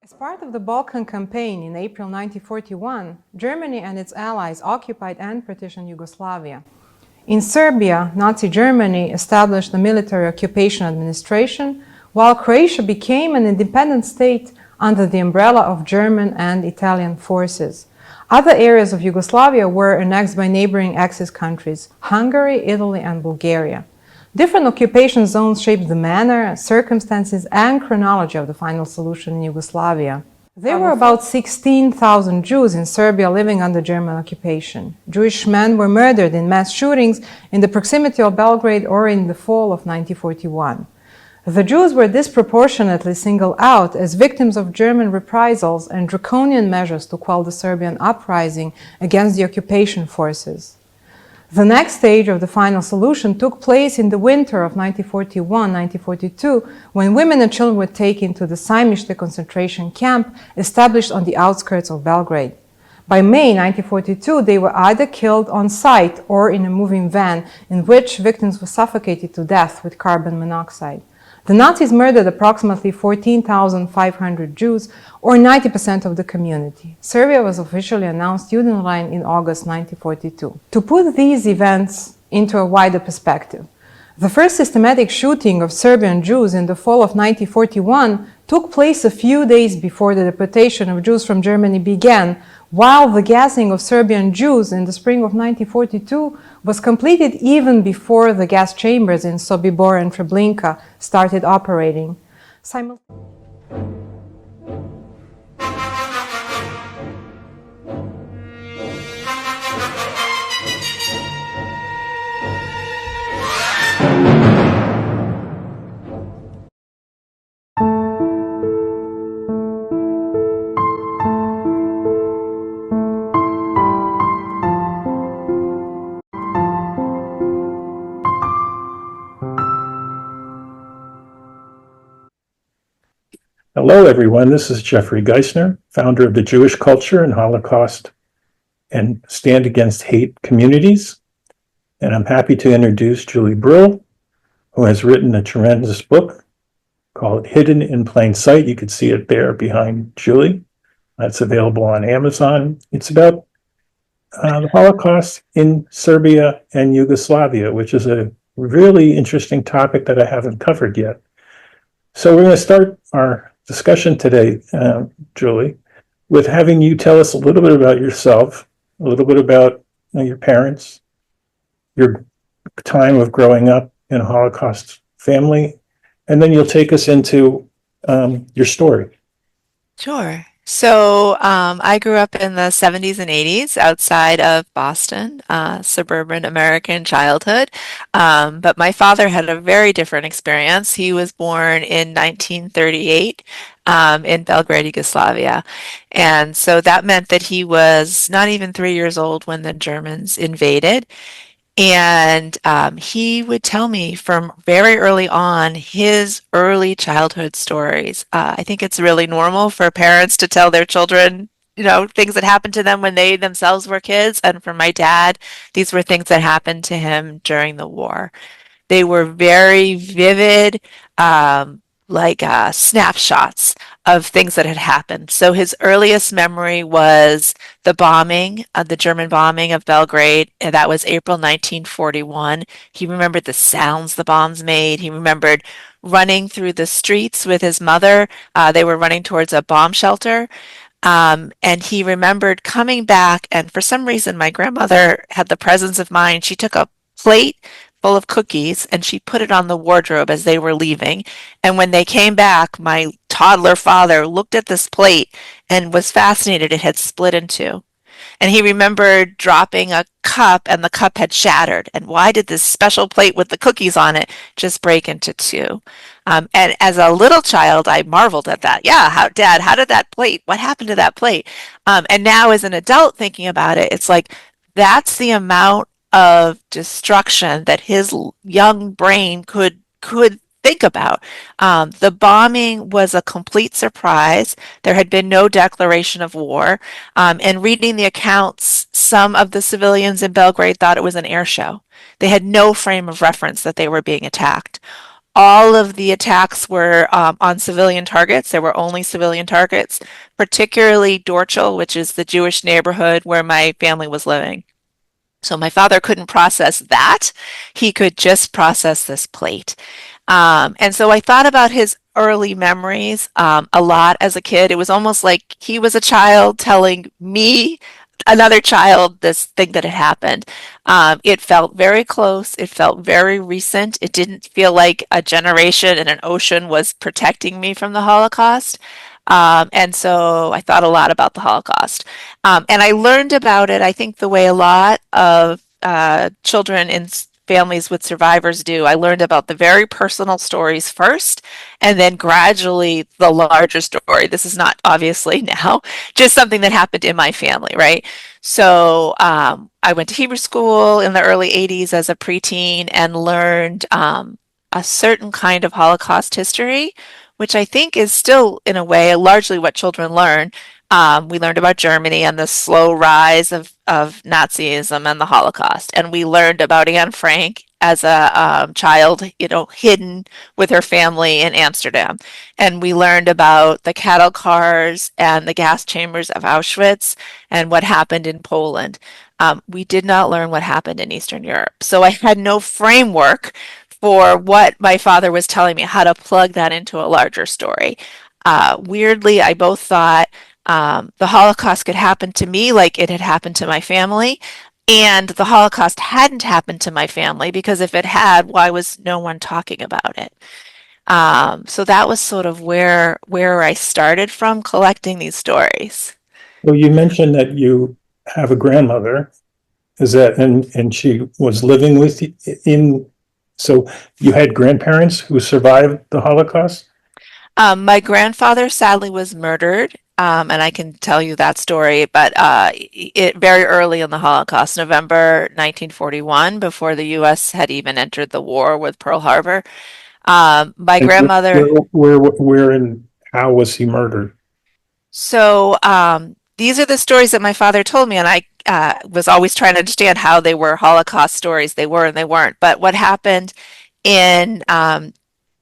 As part of the Balkan campaign in April 1941, Germany and its allies occupied and partitioned Yugoslavia. In Serbia, Nazi Germany established the military occupation administration, while Croatia became an independent state under the umbrella of German and Italian forces. Other areas of Yugoslavia were annexed by neighboring Axis countries, Hungary, Italy, and Bulgaria. Different occupation zones shaped the manner, circumstances, and chronology of the final solution in Yugoslavia. There were about 16,000 Jews in Serbia living under German occupation. Jewish men were murdered in mass shootings in the proximity of Belgrade or in the fall of 1941. The Jews were disproportionately singled out as victims of German reprisals and draconian measures to quell the Serbian uprising against the occupation forces. The next stage of the final solution took place in the winter of 1941-1942, when women and children were taken to the Sajmište concentration camp established on the outskirts of Belgrade. By May 1942, they were either killed on site or in a moving van, in which victims were suffocated to death with carbon monoxide. The Nazis murdered approximately 14,500 Jews, or 90% of the community. Serbia was officially announced Judenrein in August 1942. To put these events into a wider perspective, the first systematic shooting of Serbian Jews in the fall of 1941 took place a few days before the deportation of Jews from Germany began, while the gassing of Serbian Jews in the spring of 1942 was completed even before the gas chambers in Sobibor and Treblinka started operating. Hello, everyone. This is Jeffrey Giesener, founder of the Jewish Culture and Holocaust and Stand Against Hate communities. And I'm happy to introduce Julie Brill, who has written a tremendous book called Hidden in Plain Sight. You can see it there behind Julie. That's available on Amazon. It's about the Holocaust in Serbia and Yugoslavia, which is a really interesting topic that I haven't covered yet. So we're going to start our discussion today, Julie, with having you tell us a little bit about yourself, a little bit about your parents, your time of growing up in a Holocaust family, and then you'll take us into your story. Sure. So I grew up in the 70s and 80s outside of Boston, suburban American childhood. But my father had a very different experience. He was born in 1938 in Belgrade, Yugoslavia. And so that meant that he was not even 3 years old when the Germans invaded. And he would tell me from very early on his early childhood stories. I think it's really normal for parents to tell their children, things that happened to them when they themselves were kids. And for my dad, these were things that happened to him during the war. They were very vivid, snapshots of things that had happened. So his earliest memory was the bombing, the German bombing of Belgrade, and that was April 1941. He remembered the sounds the bombs made. He remembered running through the streets with his mother. They were running towards a bomb shelter. And he remembered coming back, and for some reason, my grandmother had the presence of mind. She took a plate full of cookies and she put it on the wardrobe as they were leaving. And when they came back, my toddler father looked at this plate and was fascinated. It had split in two. And he remembered dropping a cup and the cup had shattered. And why did this special plate with the cookies on it just break into two? And as a little child, I marveled at that. Yeah, Dad, how did that plate, what happened to that plate? And now as an adult thinking about it, it's like, that's the amount of destruction that his young brain could think about. The bombing was a complete surprise. There had been no declaration of war. And reading the accounts, some of the civilians in Belgrade thought it was an air show. They had no frame of reference that they were being attacked. All of the attacks were on civilian targets. There were only civilian targets, particularly Dorchel, which is the Jewish neighborhood where my family was living. So my father couldn't process that. He could just process this plate. And so I thought about his early memories a lot as a kid. It was almost like he was a child telling me, another child, this thing that had happened. It felt very close. It felt very recent. It didn't feel like a generation and an ocean was protecting me from the Holocaust. And so I thought a lot about the Holocaust. And I learned about it, I think, the way a lot of children in families with survivors do. I learned about the very personal stories first, and then gradually the larger story. This is not obviously now just something that happened in my family, right? So I went to Hebrew school in the early 80s as a preteen and learned a certain kind of Holocaust history, which I think is still, in a way, largely what children learn. We learned about Germany and the slow rise of Nazism and the Holocaust. And we learned about Anne Frank as a child, hidden with her family in Amsterdam. And we learned about the cattle cars and the gas chambers of Auschwitz and what happened in Poland. We did not learn what happened in Eastern Europe. So I had no framework for what my father was telling me, how to plug that into a larger story. Weirdly, I both thought the Holocaust could happen to me like it had happened to my family, and the Holocaust hadn't happened to my family because if it had, why was no one talking about it? So that was sort of where I started from collecting these stories. Well, you mentioned that you have a grandmother. Is that and she was living with you so you had grandparents who survived the Holocaust? My grandfather sadly was murdered, and I can tell you that story, but it very early in the Holocaust, November 1941, before the U.S. had even entered the war with Pearl Harbor. My And grandmother, where and how was he murdered? so these are the stories that my father told me, and I was always trying to understand how they were Holocaust stories. They were and they weren't. But what happened in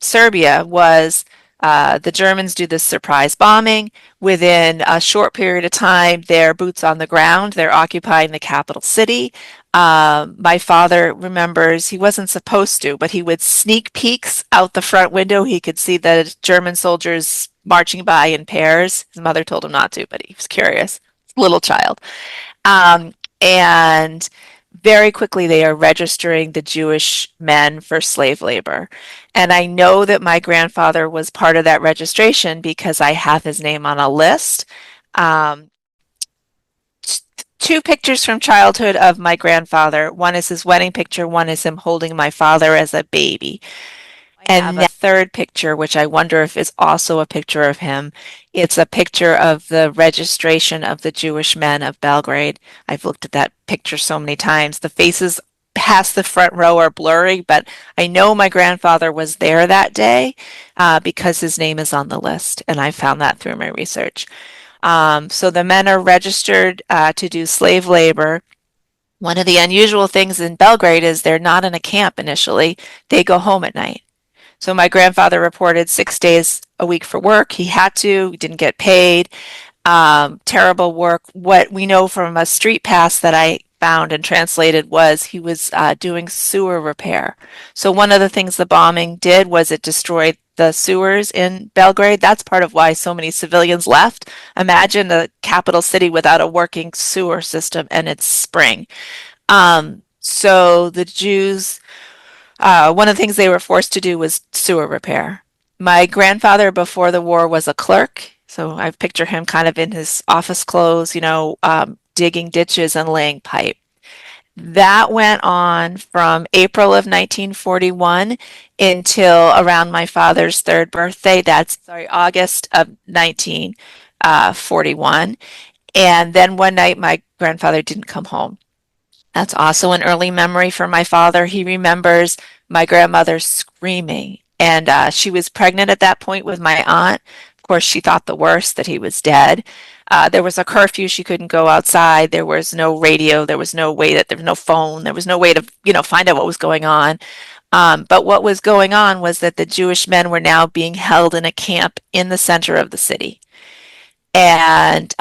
Serbia was the Germans do this surprise bombing. Within a short period of time, they're boots on the ground. They're occupying the capital city. My father remembers he wasn't supposed to, but he would sneak peeks out the front window. He could see the German soldiers marching by in pairs. His mother told him not to, but he was curious. Little child. And very quickly they are registering the Jewish men for slave labor. And I know that my grandfather was part of that registration because I have his name on a list. Two pictures from childhood of my grandfather. One is his wedding picture, one is him holding my father as a baby. And the third picture, which I wonder if is also a picture of him, it's a picture of the registration of the Jewish men of Belgrade. I've looked at that picture so many times. The faces past the front row are blurry, but I know my grandfather was there that day because his name is on the list, and I found that through my research. So the men are registered to do slave labor. One of the unusual things in Belgrade is they're not in a camp initially. They go home at night. So my grandfather reported 6 days a week for work. He had to, he didn't get paid. Terrible work. What we know from a street pass that I found and translated was he was doing sewer repair. So one of the things the bombing did was it destroyed the sewers in Belgrade. That's part of why so many civilians left. Imagine a capital city without a working sewer system and it's spring. So the Jews, one of the things they were forced to do was sewer repair. My grandfather before the war was a clerk. So I picture him kind of in his office clothes, digging ditches and laying pipe. That went on from April of 1941 until around my father's third birthday. August of 1941. And then one night my grandfather didn't come home. That's also an early memory for my father. He remembers my grandmother screaming, and she was pregnant at that point with my aunt. Of course, she thought the worst, that he was dead. There was a curfew. She couldn't go outside. There was no radio. There was no phone. There was no way to, find out what was going on. But what was going on was that the Jewish men were now being held in a camp in the center of the city and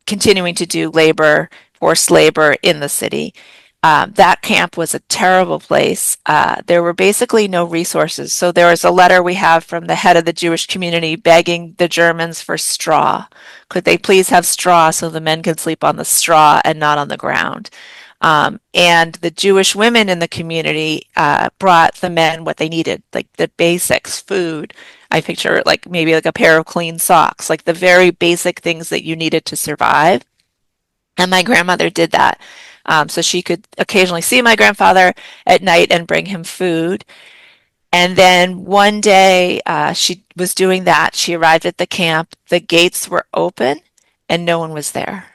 continuing to do labor, forced labor in the city. That camp was a terrible place. There were basically no resources. So there was a letter we have from the head of the Jewish community begging the Germans for straw. Could they please have straw so the men could sleep on the straw and not on the ground? And the Jewish women in the community brought the men what they needed, like the basics, food. I picture like maybe like a pair of clean socks, like the very basic things that you needed to survive. And my grandmother did that. So she could occasionally see my grandfather at night and bring him food. And then one day she was doing that. She arrived at the camp. The gates were open and no one was there.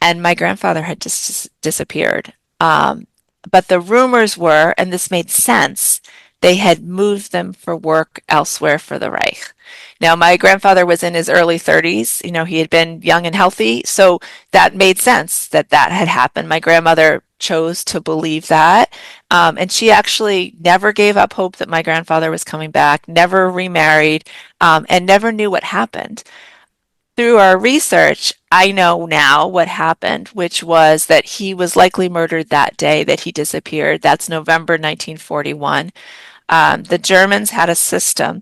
And my grandfather had just disappeared. But the rumors were, and this made sense, they had moved them for work elsewhere for the Reich. Now, my grandfather was in his early 30s. You know, he had been young and healthy, so that made sense that that had happened. My grandmother chose to believe that, and she actually never gave up hope that my grandfather was coming back, never remarried, and never knew what happened. Through our research, I know now what happened, which was that he was likely murdered that day that he disappeared. That's November 1941. The Germans had a system.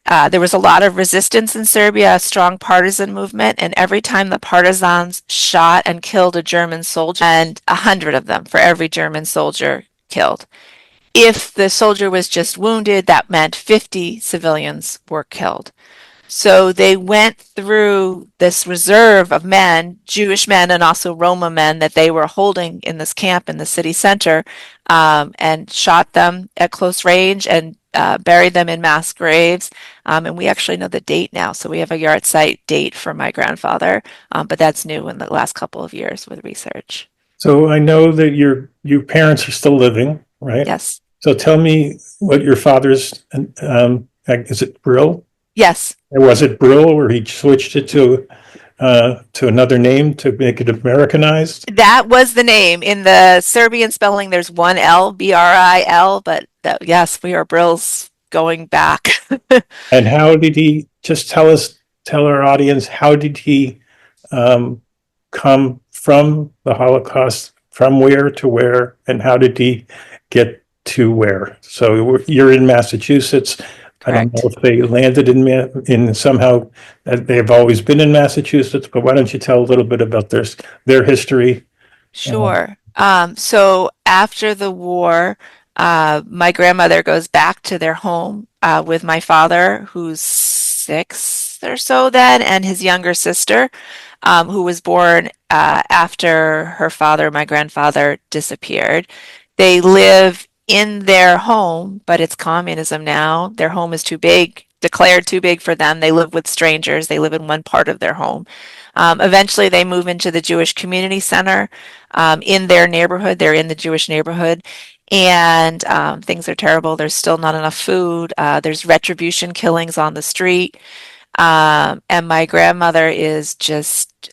There was a lot of resistance in Serbia, a strong partisan movement, and every time the partisans shot and killed a German soldier, and 100 of them for every German soldier killed. If the soldier was just wounded, that meant 50 civilians were killed. So they went through this reserve of men, Jewish men and also Roma men that they were holding in this camp in the city center, and shot them at close range and buried them in mass graves. And we actually know the date now. So we have a yard site date for my grandfather, but that's new in the last couple of years with research. So I know that your parents are still living, right? Yes. So tell me what your father's, is it Brill? Yes. Or was it Brill where he switched it to another name to make it Americanized? That was the name. In the Serbian spelling, there's one L, B-R-I-L, but that, yes, we are Brills going back. And how did he, just tell our audience, how did he come from the Holocaust, from where to where, and how did he get to where? So you're in Massachusetts. I don't know if they landed in somehow, they've always been in Massachusetts, but why don't you tell a little bit about their history? Sure. So after the war, my grandmother goes back to their home with my father, who's 6 or so then, and his younger sister, who was born after her father, my grandfather, disappeared. They live in their home, but it's communism now. Their home is too big, declared too big for them. They live with strangers. They live in one part of their home. Eventually, they move into the Jewish Community Center in their neighborhood. They're in the Jewish neighborhood. And things are terrible. There's still not enough food. There's retribution killings on the street. And my grandmother is just,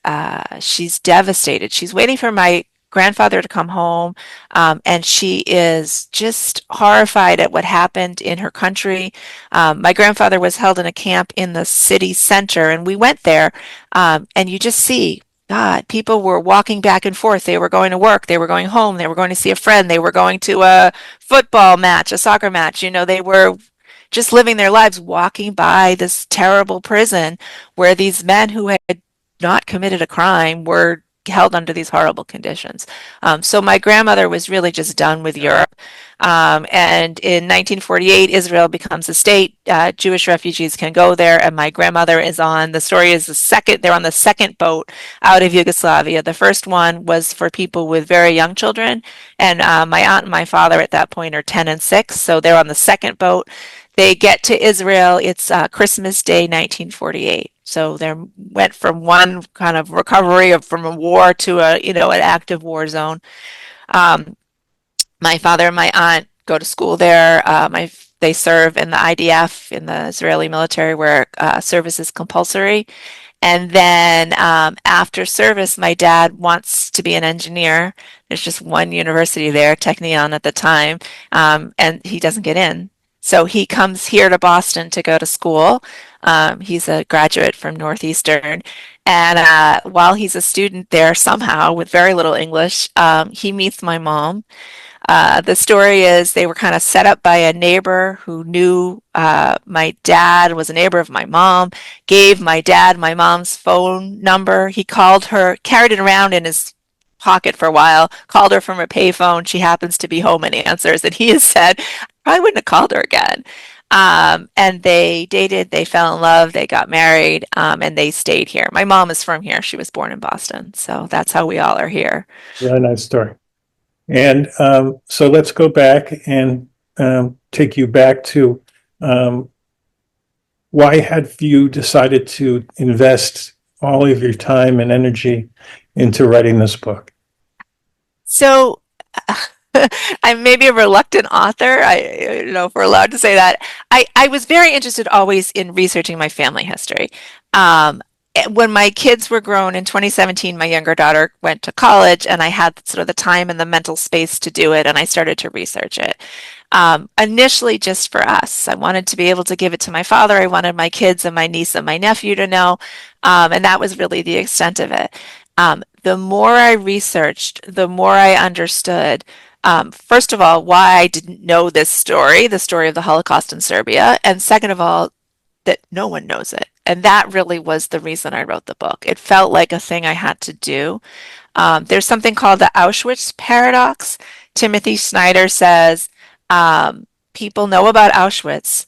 she's devastated. She's waiting for my grandfather to come home, and she is just horrified at what happened in her country. My grandfather was held in a camp in the city center, and we went there, and you just see, God, people were walking back and forth. They were going to work, they were going home, they were going to see a friend, they were going to a football match, a soccer match. You know, they were just living their lives, walking by this terrible prison where these men who had not committed a crime were held under these horrible conditions. So my grandmother was really just done with Europe. And in 1948, Israel becomes a state. Jewish refugees can go there, and my grandmother is on, the story is they're on the second boat out of Yugoslavia. The first one was for people with very young children, and my aunt and my father at that point are 10 and 6, so they're on the second boat. They get to Israel, it's Christmas Day, 1948. So they went from one kind of recovery from a war to an active war zone. My father and my aunt go to school there. My they serve in the IDF, in the Israeli military, where service is compulsory. And then after service, my dad wants to be an engineer. There's just one university there, Technion at the time, and he doesn't get in. So he comes here to Boston to go to school. He's a graduate from Northeastern. And while he's a student there, somehow, with very little English, he meets my mom. The story is they were kind of set up by a neighbor who knew my dad was a neighbor of my mom, gave my dad my mom's phone number. He called her, carried it around in his pocket for a while, called her from a payphone. She happens to be home and answers. And he has said, I wouldn't have called her again. And they dated, they fell in love, they got married, and they stayed here. My mom is from here. She was born in Boston. So that's how we all are here. Really nice story. And so let's go back and take you back to why have you decided to invest all of your time and energy into writing this book? So I'm maybe a reluctant author. I don't know if we're allowed to say that. I was very interested always in researching my family history. When my kids were grown in 2017, my younger daughter went to college, and I had sort of the time and the mental space to do it, and I started to research it. Initially, just for us. I wanted to be able to give it to my father. I wanted my kids and my niece and my nephew to know, and that was really the extent of it. The more I researched, the more I understood, first of all, why I didn't know this story, the story of the Holocaust in Serbia, and second of all, that no one knows it. And that really was the reason I wrote the book. It felt like a thing I had to do. There's something called the Auschwitz paradox. Timothy Snyder says, people know about Auschwitz,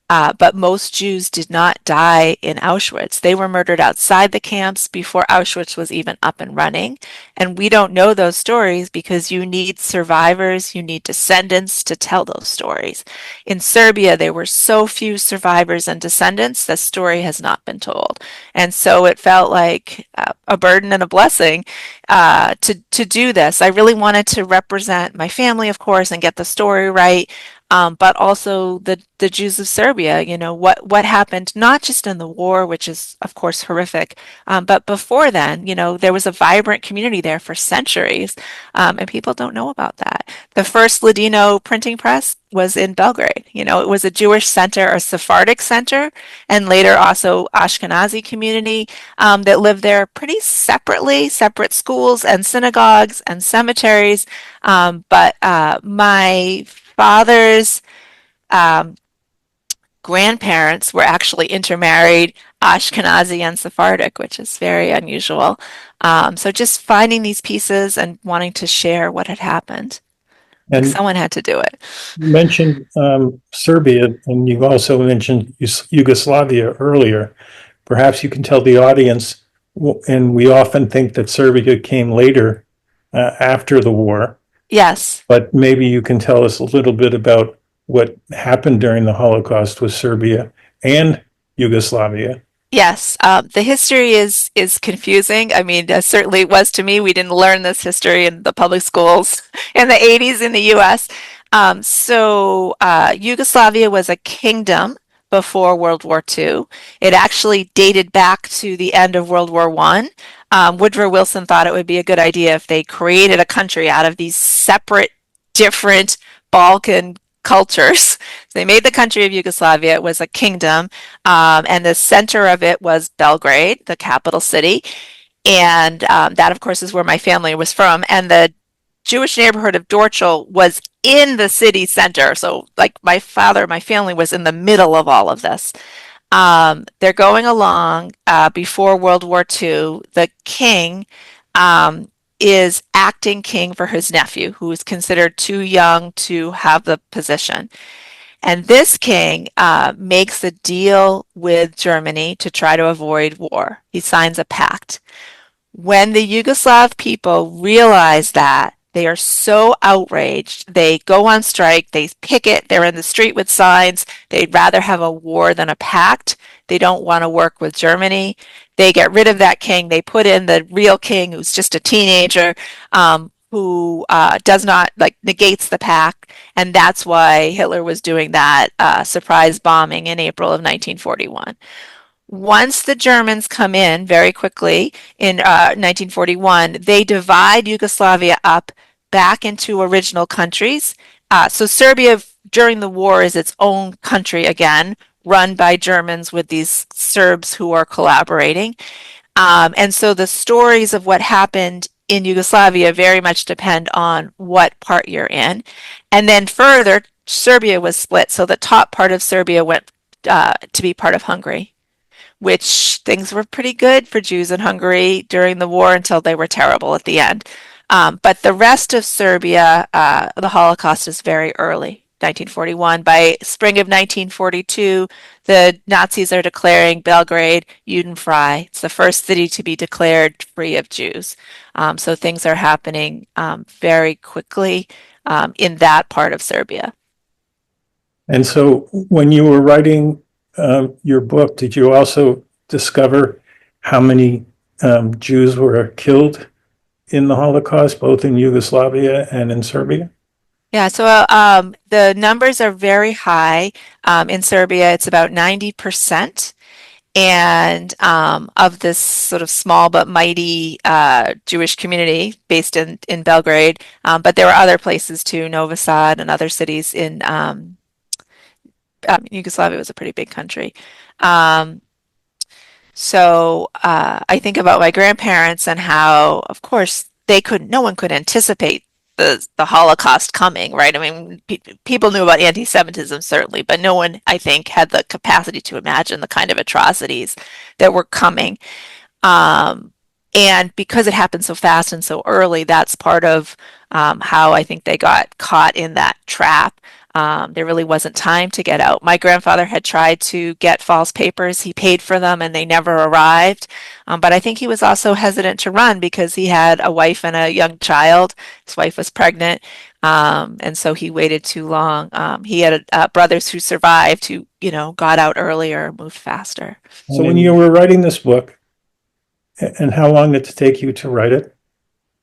but most Jews did not die in Auschwitz. They were murdered outside the camps before Auschwitz was even up and running. And we don't know those stories because you need survivors, you need descendants to tell those stories. In Serbia, there were so few survivors and descendants, the story has not been told. And so it felt like a burden and a blessing to do this. I really wanted to represent my family, of course, and get the story right. But also the Jews of Serbia, what happened, not just in the war, which is, of course, horrific, but before then, there was a vibrant community there for centuries, and people don't know about that. The first Ladino printing press was in Belgrade. It was a Jewish center, a Sephardic center, and later also Ashkenazi community that lived there pretty separately, separate schools and synagogues and cemeteries. But my father's grandparents were actually intermarried, Ashkenazi and Sephardic, which is very unusual. So just finding these pieces and wanting to share what had happened. And someone had to do it. you mentioned Serbia, and you also mentioned Yugoslavia earlier. Perhaps you can tell the audience, and we often think that Serbia came later after the war. Yes. But maybe you can tell us a little bit about what happened during the Holocaust with Serbia and Yugoslavia. Yes, the history is confusing. I mean, certainly it was to me. We didn't learn this history in the public schools in the 80s in the US. So Yugoslavia was a kingdom before World War II. It actually dated back to the end of World War I. Woodrow Wilson thought it would be a good idea if they created a country out of these separate, different Balkan cultures. So they made the country of Yugoslavia. It was a kingdom, and the center of it was Belgrade, the capital city. And that, of course, is where my family was from. And the Jewish neighborhood of Dorchel was in the city center. So, like, my family was in the middle of all of this. They're going along before World War II. The king is acting king for his nephew, who is considered too young to have the position. And this king makes a deal with Germany to try to avoid war. He signs a pact. When the Yugoslav people realize that, they are so outraged. They go on strike, they picket, they're in the street with signs. They'd rather have a war than a pact. They don't want to work with Germany. They get rid of that king. They put in the real king, who's just a teenager. who does not, like, negates the pact, and that's why Hitler was doing that surprise bombing in April of 1941. Once the Germans come in very quickly in 1941, they divide Yugoslavia up back into original countries. So Serbia during the war is its own country again, run by Germans with these Serbs who are collaborating. And so the stories of what happened in Yugoslavia very much depend on what part you're in. And then further, Serbia was split. So the top part of Serbia went to be part of Hungary, which things were pretty good for Jews in Hungary during the war until they were terrible at the end. But the rest of Serbia, the Holocaust is very early, 1941. By spring of 1942, the Nazis are declaring Belgrade Judenfrei. It's the first city to be declared free of Jews. So things are happening very quickly in that part of Serbia. And so when you were writing your book, did you also discover how many Jews were killed in the Holocaust, both in Yugoslavia and in Serbia? Yeah, so the numbers are very high. In Serbia, it's about 90%. And of this sort of small but mighty Jewish community based in Belgrade. But there were other places too, Novi Sad and other cities in Yugoslavia was a pretty big country. So I think about my grandparents and how, of course, no one could anticipate the Holocaust coming, right? I mean, people knew about anti-Semitism certainly, but no one, I think, had the capacity to imagine the kind of atrocities that were coming. And because it happened so fast and so early, that's part of how I think they got caught in that trap. There really wasn't time to get out. My grandfather had tried to get false papers. He paid for them and they never arrived. But I think he was also hesitant to run because he had a wife and a young child. His wife was pregnant. And so he waited too long. He had brothers who survived who, got out earlier, moved faster. So when you were writing this book, and how long did it take you to write it?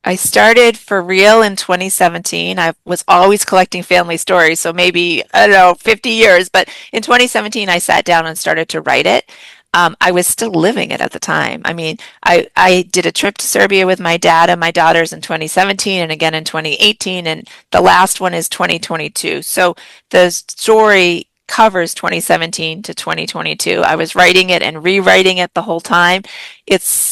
I started for real in 2017. I was always collecting family stories, so maybe, I don't know, 50 years. But in 2017, I sat down and started to write it. I was still living it at the time. I mean, I did a trip to Serbia with my dad and my daughters in 2017 and again in 2018, and the last one is 2022. So the story covers 2017 to 2022. I was writing it and rewriting it the whole time.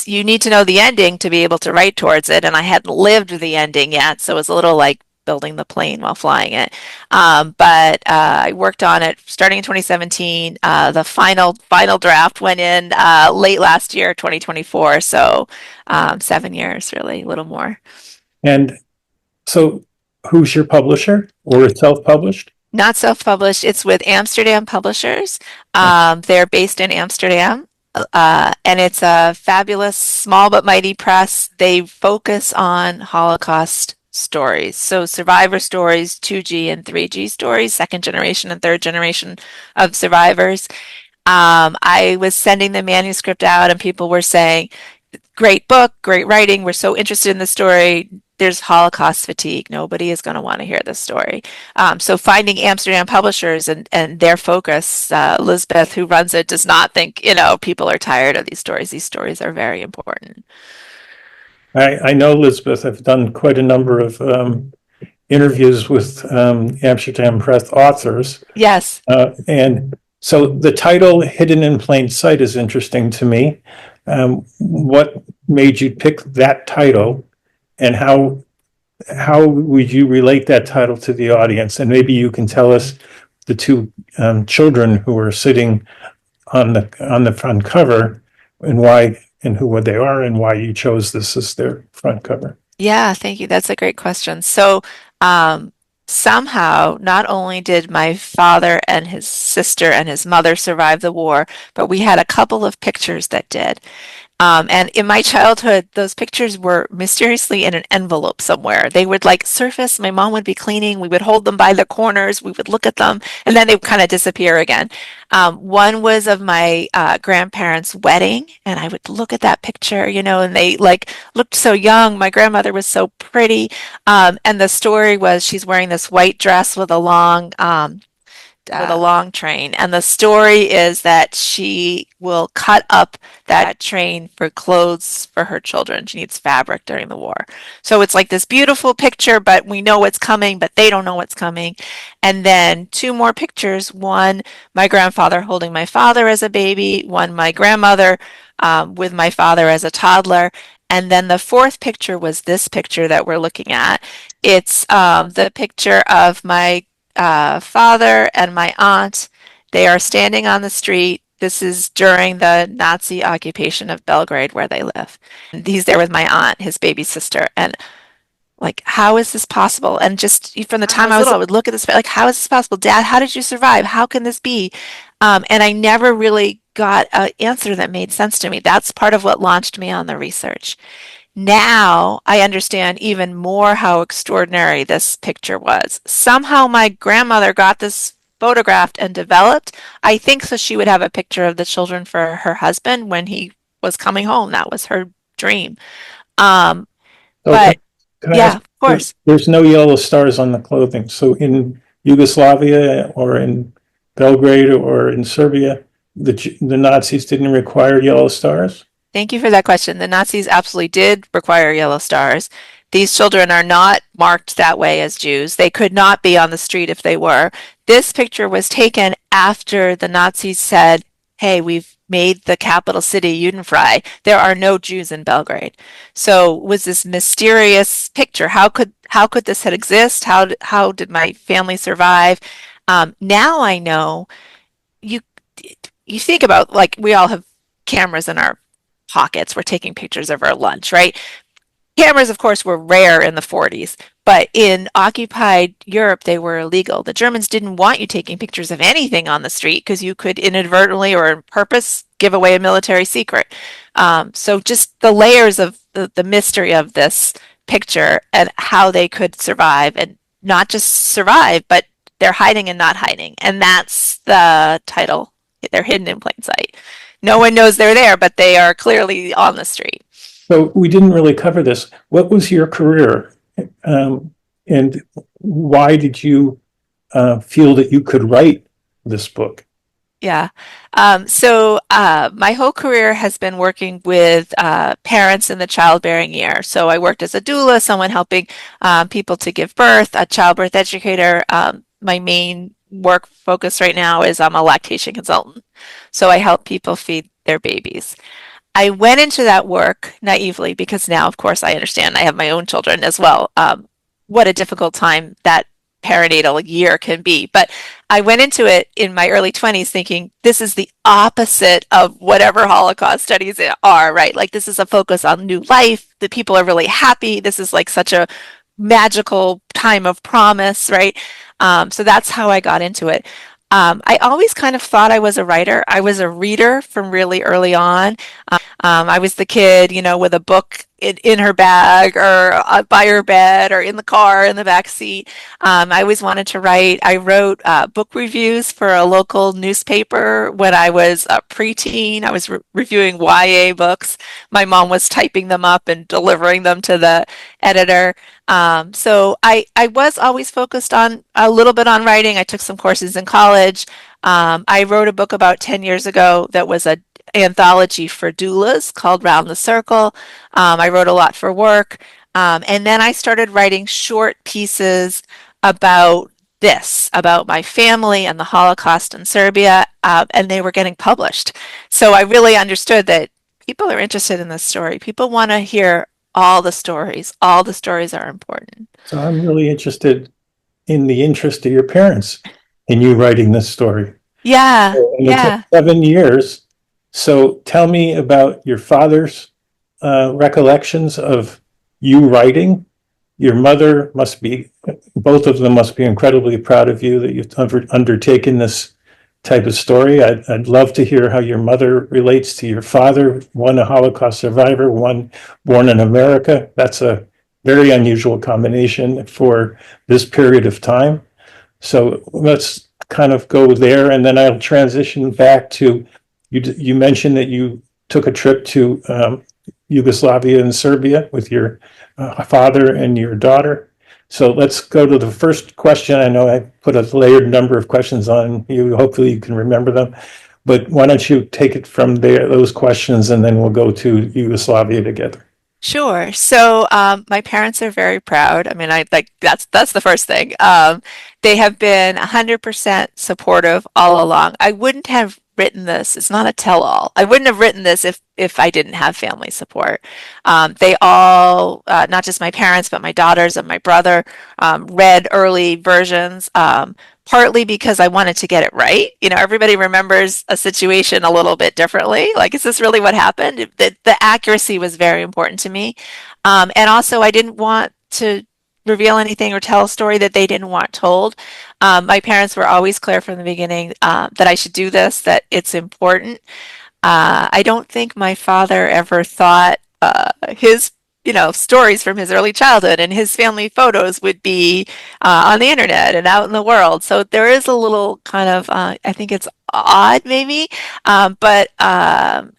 You need to know the ending to be able to write towards it, and I hadn't lived the ending yet, so it was a little like building the plane while flying it. But I worked on it starting in 2017. The final draft went in late last year, 2024. So 7 years, really, a little more. And so who's your publisher, or it's self-published? Not self-published. It's with Amsterdam Publishers. They're based in Amsterdam. And it's a fabulous, small but mighty press. They focus on Holocaust stories. So survivor stories, 2G and 3G stories, second generation and third generation of survivors. I was sending the manuscript out and people were saying, great book, great writing. We're so interested in the story. There's Holocaust fatigue. Nobody is going to want to hear this story. So finding Amsterdam publishers and their focus, Elizabeth, who runs it, does not think, people are tired of these stories. These stories are very important. I know Elizabeth. I've done quite a number of interviews with Amsterdam Press authors. Yes. And so the title, Hidden in Plain Sight, is interesting to me. What made you pick that title? And how would you relate that title to the audience? And maybe you can tell us the two children who are sitting on the front cover and why and who they are and why you chose this as their front cover. Yeah, thank you. That's a great question. So somehow, not only did my father and his sister and his mother survive the war, but we had a couple of pictures that did. And in my childhood, those pictures were mysteriously in an envelope somewhere. They would like surface. My mom would be cleaning. We would hold them by the corners. We would look at them, and then they would kind of disappear again. One was of my grandparents' wedding, and I would look at that picture, and they like looked so young. My grandmother was so pretty. And the story was she's wearing this white dress with a long train. And the story is that she will cut up that train for clothes for her children. She needs fabric during the war. So it's like this beautiful picture, but we know what's coming, but they don't know what's coming. And then two more pictures. One, my grandfather holding my father as a baby. One, my grandmother with my father as a toddler. And then the fourth picture was this picture that we're looking at. It's the picture of my father and my aunt. They are standing on the street. This is during the Nazi occupation of Belgrade where they live. And he's there with my aunt, his baby sister. And like, how is this possible? And just from the time I was little, I would look at this, like, how is this possible? Dad, how did you survive? How can this be? And I never really got an answer that made sense to me. That's part of what launched me on the research. Now I understand even more how extraordinary this picture was. Somehow my grandmother got this photographed and developed, I think, so she would have a picture of the children for her husband when he was coming home. That was her dream. So But can I yeah, ask, of course. there's no yellow stars on the clothing. So in Yugoslavia or in Belgrade or in Serbia, the Nazis didn't require yellow stars? Thank you for that question. The Nazis absolutely did require yellow stars. These children are not marked that way as Jews. They could not be on the street if they were. This picture was taken after the Nazis said, hey, we've made the capital city Judenfrei. There are no Jews in Belgrade. So it was this mysterious picture. How could this exist? How did my family survive? Now I know you you think about, like, we all have cameras in our pockets. We're taking pictures of our lunch, right? Cameras, of course, were rare in the 40s, but in occupied Europe, they were illegal. The Germans didn't want you taking pictures of anything on the street because you could inadvertently or on purpose give away a military secret. So just the layers of the mystery of this picture and how they could survive, and not just survive, but they're hiding and not hiding. And that's the title. They're hidden in plain sight. No one knows they're there, but they are clearly on the street. So we didn't really cover this. What was your career? And why did you feel that you could write this book? Yeah. So my whole career has been working with parents in the childbearing year. So I worked as a doula, someone helping people to give birth, a childbirth educator. My main work focus right now is I'm a lactation consultant. So I help people feed their babies. I went into that work naively because now, of course, I understand I have my own children as well. What a difficult time that perinatal year can be. But I went into it in my early 20s thinking this is the opposite of whatever Holocaust studies are, right? Like, this is a focus on new life. The people are really happy. This is like such a magical time of promise, right? So that's how I got into it. I always kind of thought I was a writer. I was a reader from really early on. I was the kid, with a book in her bag or by her bed or in the car in the back seat. I always wanted to write. I wrote book reviews for a local newspaper when I was a preteen. I was reviewing YA books. My mom was typing them up and delivering them to the editor. So I was always focused on a little bit on writing. I took some courses in college. I wrote a book about 10 years ago that was an anthology for doulas called Round the Circle. I wrote a lot for work. And then I started writing short pieces about about my family and the Holocaust in Serbia, and they were getting published. So I really understood that people are interested in this story. People want to hear all the stories. All the stories are important. So I'm really interested in the interest of your parents in you writing this story. Yeah, And it yeah. took 7 years. So tell me about your father's recollections of you writing. Your mother must be, both of them must be incredibly proud of you that you've undertaken this type of story. I'd love to hear how your mother relates to your father, one a Holocaust survivor, one born in America. That's a very unusual combination for this period of time. So let's kind of go there, and then I'll transition back to, you mentioned that you took a trip to Yugoslavia and Serbia with your father and your daughter. So let's go to the first question. I know I put a layered number of questions on you. Hopefully you can remember them. But why don't you take it from there, those questions, and then we'll go to Yugoslavia together. Sure. So my parents are very proud. I mean, I like that's the first thing. They have been 100% supportive all along. I wouldn't have written this. It's not a tell-all. I wouldn't have written this if I didn't have family support. They all, not just my parents, but my daughters and my brother, read early versions. Partly because I wanted to get it right. You know, everybody remembers a situation a little bit differently. Like, is this really what happened? The accuracy was very important to me. And also, I didn't want to reveal anything or tell a story that they didn't want told. My parents were always clear from the beginning that I should do this, that it's important. I don't think my father ever thought his stories from his early childhood and his family photos would be on the internet and out in the world. So there is a little kind of, I think it's odd maybe, but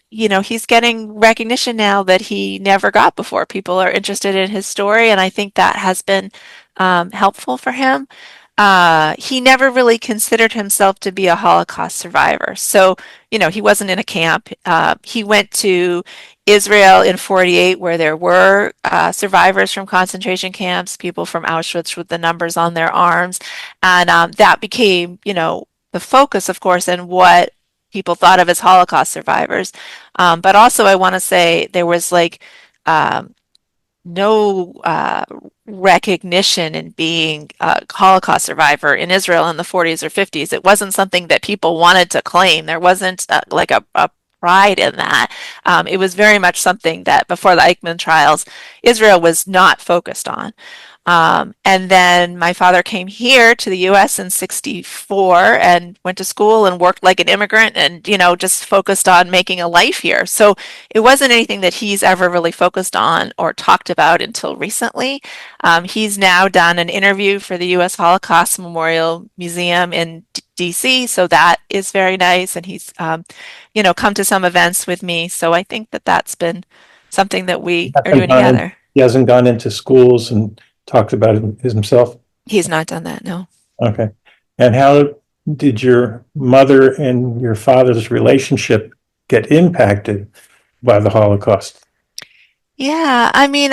he's getting recognition now that he never got before. People are interested in his story, and I think that has been helpful for him. He never really considered himself to be a Holocaust survivor. So, he wasn't in a camp. He went to Israel in 48, where there were survivors from concentration camps, people from Auschwitz with the numbers on their arms. And that became, the focus, of course, and what people thought of as Holocaust survivors. But also, I want to say there was no recognition in being a Holocaust survivor in Israel in the 40s or 50s. It wasn't something that people wanted to claim. There wasn't a pride in that. It was very much something that before the Eichmann trials, Israel was not focused on. And then my father came here to the US in 64 and went to school and worked like an immigrant and, just focused on making a life here. So it wasn't anything that he's ever really focused on or talked about until recently. He's now done an interview for the US Holocaust Memorial Museum in DC. So that is very nice. And he's, come to some events with me. So I think that that's been something that we are doing together. He hasn't gone into schools and talked about it himself? He's not done that, no. Okay. And how did your mother and your father's relationship get impacted by the Holocaust? Yeah, I mean,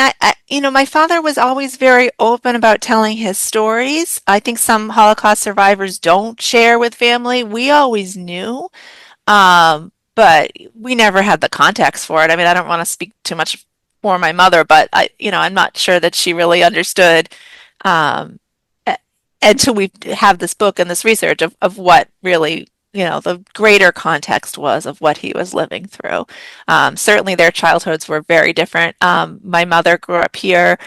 my father was always very open about telling his stories. I think some Holocaust survivors don't share with family. We always knew, but we never had the context for it. I mean, I don't want to speak too much for my mother, but I'm not sure that she really understood until we have this book and this research of what really, the greater context was of what he was living through. Certainly their childhoods were very different. My mother grew up here,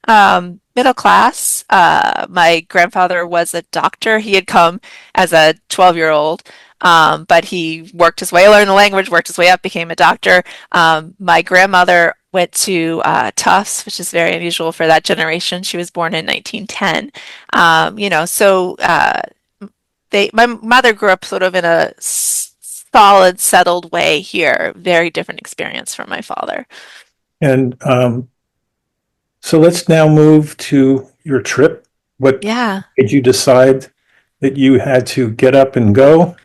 middle class. My grandfather was a doctor. He had come as a 12-year-old. But he worked his way, learned the language, worked his way up, became a doctor. My grandmother went to Tufts, which is very unusual for that generation. She was born in 1910. My mother grew up sort of in a solid, settled way here. Very different experience from my father. And so let's now move to your trip. What did you decide that you had to get up and go?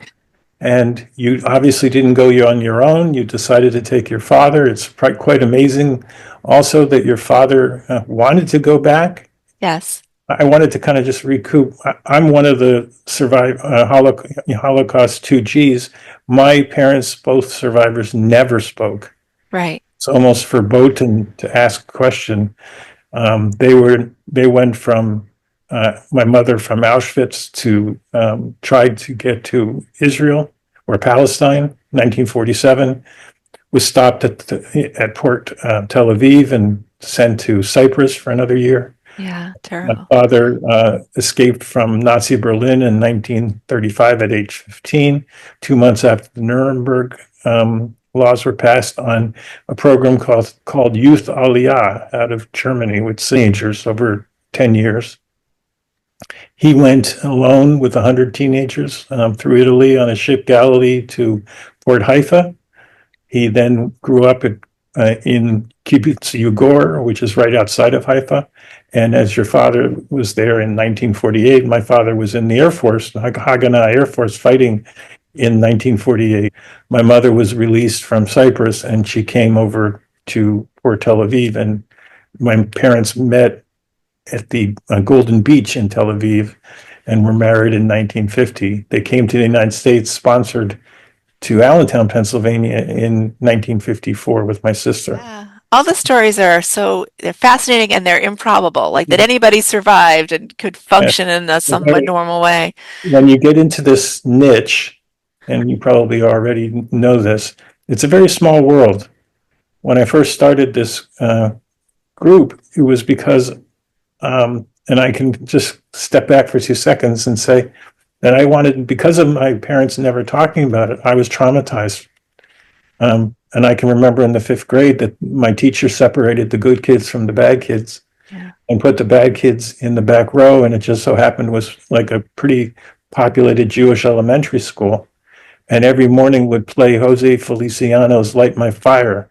And you obviously didn't go on your own. You decided to take your father. It's quite amazing also that your father wanted to go back. Yes. I wanted to kind of just recoup. I'm one of the Holocaust 2Gs. My parents, both survivors, never spoke. Right. It's almost verboten to ask a question. They went from my mother from Auschwitz to tried to get to Israel or Palestine, 1947, was stopped at Port Tel Aviv and sent to Cyprus for another year. Yeah, My terrible. father escaped from Nazi Berlin in 1935 at age 15, 2 months after the Nuremberg laws were passed on a program called Youth Aliyah out of Germany with teenagers over 10 years. He went alone with 100 teenagers through Italy on a ship Galilee to Port Haifa. He then grew up in Kibbutz Ugor, which is right outside of Haifa. And as your father was there in 1948, my father was in the Air Force, Haganah Air Force, fighting in 1948. My mother was released from Cyprus and she came over to Port Tel Aviv. And my parents met at the Golden Beach in Tel Aviv and were married in 1950. They came to the United States, sponsored to Allentown, Pennsylvania in 1954 with my sister. Yeah. All the stories are they're fascinating and they're improbable, like that anybody survived and could function in a somewhat normal way. When you get into this niche, and you probably already know this, it's a very small world. When I first started this group, it was because, and I can just step back for 2 seconds and say that I wanted, because of my parents never talking about it, I was traumatized. And I can remember in the 5th grade that my teacher separated the good kids from the bad kids. Yeah. And put the bad kids in the back row. And it just so happened was like a pretty populated Jewish elementary school. And every morning would play Jose Feliciano's Light My Fire.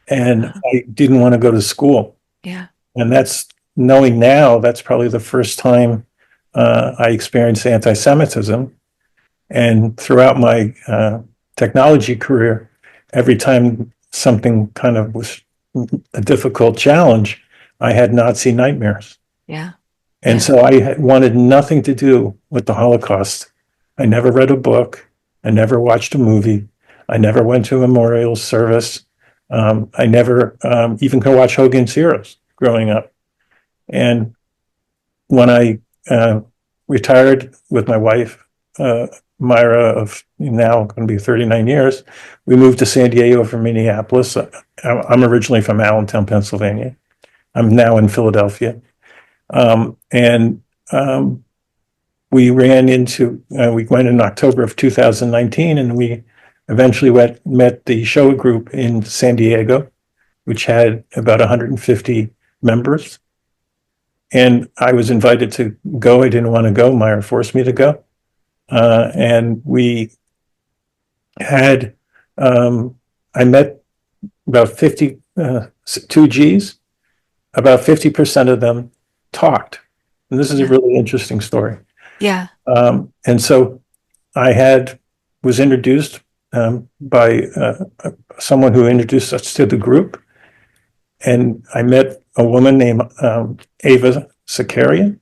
And I didn't want to go to school. Yeah. And that's, knowing now, that's probably the first time I experienced anti-Semitism. And throughout my technology career, every time something kind of was a difficult challenge, I had Nazi nightmares. Yeah. And so I wanted nothing to do with the Holocaust. I never read a book. I never watched a movie. I never went to a memorial service. I never even could watch Hogan's Heroes growing up. And when I retired with my wife, Myra, of now going to be 39 years, we moved to San Diego from Minneapolis. I'm originally from Allentown, Pennsylvania. I'm now in Philadelphia. We ran into, we went in October of 2019, and we eventually met the show group in San Diego, which had about 150 members. And I was invited to go. I didn't want to go. Myra forced me to go. And we had, I met about 52 Gs. About 50% of them talked. And this is a really interesting story. Yeah. And so I was introduced by someone who introduced us to the group. And I met a woman named Ava Sakarian.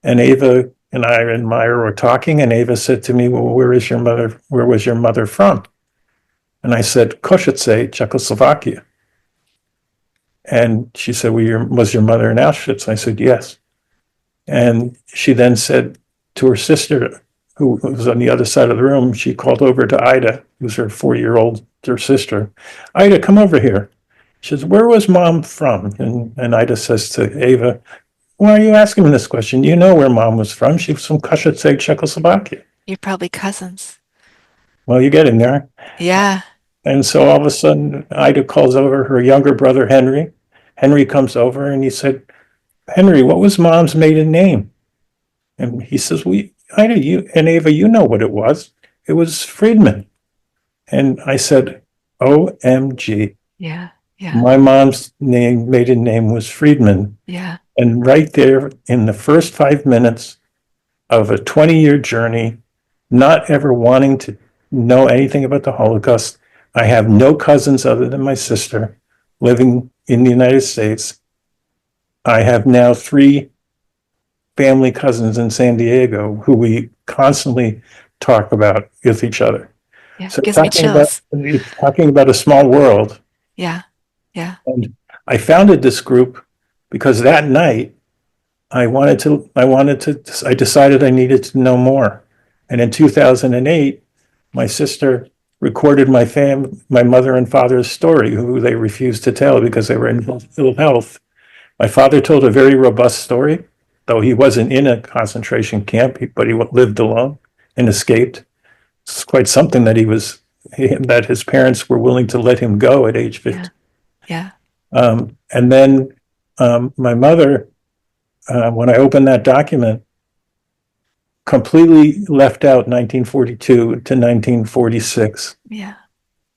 And Ava and I and Myra were talking, and Ava said to me, well, where was your mother from? And I said, Košice, Czechoslovakia. And she said, well, was your mother in Auschwitz? I said, yes. And she then said to her sister, who was on the other side of the room, she called over to Ida, who's her 4-year-old sister. Ida, come over here. She says, where was mom from? And Ida says to Ava, why are you asking me this question? You know where mom was from. She was from Košice, Czechoslovakia. You're probably cousins. Well, you're getting there. Yeah. And so all of a sudden, Ida calls over her younger brother, Henry. Henry comes over and he said, Henry, what was mom's maiden name? And he says, Ida, you and Ava, you know what it was. It was Friedman. And I said, OMG. Yeah. Yeah. My mom's maiden name was Friedman. Yeah. And right there in the first 5 minutes of a 20-year journey, not ever wanting to know anything about the Holocaust, I have no cousins other than my sister living in the United States. I have now 3 family cousins in San Diego who we constantly talk about with each other. Yeah. So Gives me chills. talking about a small world. Yeah. Yeah. And I founded this group because that night I decided I needed to know more. And in 2008, my sister recorded my mother and father's story, who they refused to tell because they were in ill health. My father told a very robust story, though he wasn't in a concentration camp, but he lived alone and escaped. It's quite something that that his parents were willing to let him go at age 15. Yeah. And then my mother, when I opened that document, completely left out 1942 to 1946 Yeah.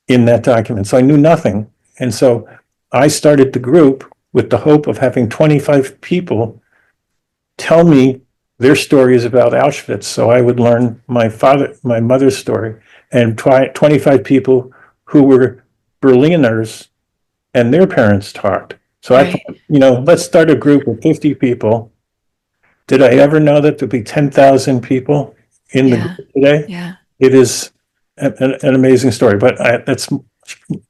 in that document. So I knew nothing. And so I started the group with the hope of having 25 people tell me their stories about Auschwitz. So I would learn my mother's story, and 25 people who were Berliners and their parents talked. So I thought, let's start a group of 50 people. Did I ever know that there'd be 10,000 people in the group today? Yeah. It is an amazing story, but that's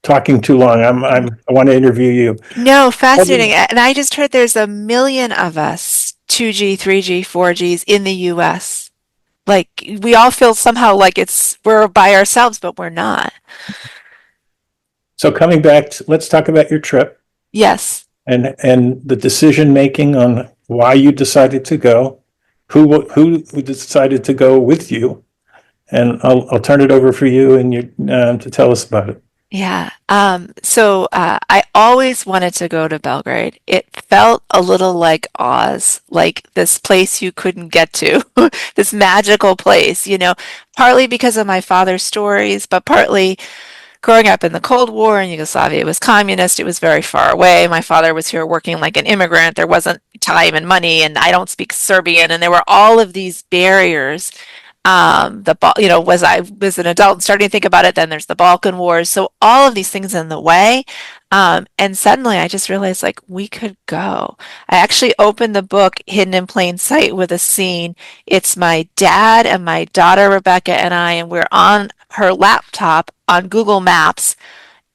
talking too long. I want to interview you. No, fascinating. And I just heard there's 1 million of us, 2G, 3G, 4Gs in the US. Like we all feel somehow like we're by ourselves, but we're not. So coming back, let's talk about your trip. Yes. And the decision making on why you decided to go, who decided to go with you, and I'll turn it over for you and you to tell us about it. Yeah. So I always wanted to go to Belgrade. It felt a little like Oz, like this place you couldn't get to, this magical place, partly because of my father's stories, but partly growing up in the Cold War in Yugoslavia. It was communist. It was very far away. My father was here working like an immigrant. There wasn't time and money, and I don't speak Serbian, and there were all of these barriers. Was I was an adult and starting to think about it, then there's the Balkan Wars. So all of these things in the way. And suddenly I just realized like we could go. I actually opened the book Hidden in Plain Sight with a scene. It's my dad and my daughter Rebecca and I, and we're on her laptop on Google Maps.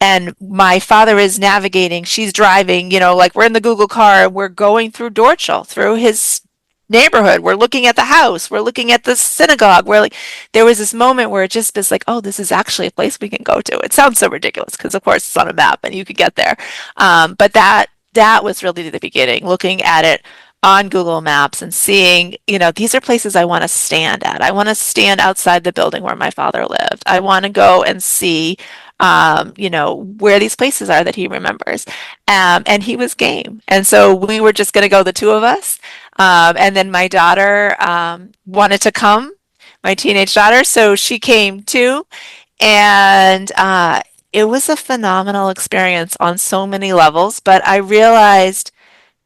And my father is navigating, she's driving, like we're in the Google car, and we're going through Dorchel, through his neighborhood. We're looking at the house. We're looking at the synagogue. There was this moment where it just was like, oh, this is actually a place we can go to. It sounds so ridiculous because, of course, it's on a map and you could get there. But that was really the beginning, looking at it on Google Maps and seeing, these are places I want to stand at. I want to stand outside the building where my father lived. I want to go and see where these places are that he remembers. And he was game. And so we were just going to go, the two of us. And then my daughter wanted to come, my teenage daughter, so she came too. And it was a phenomenal experience on so many levels. But I realized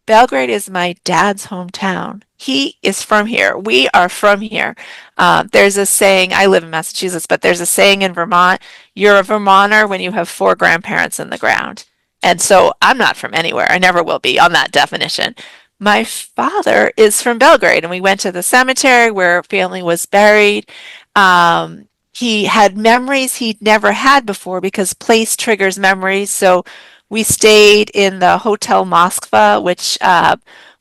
Belgrade is my dad's hometown. He is from here. We are from here. There's a saying, I live in Massachusetts, but there's a saying in Vermont, you're a Vermonter when you have 4 grandparents in the ground. And so I'm not from anywhere. I never will be on that definition. My father is from Belgrade, and we went to the cemetery where family was buried. He had memories he'd never had before because place triggers memories. So we stayed in the Hotel Moskva, which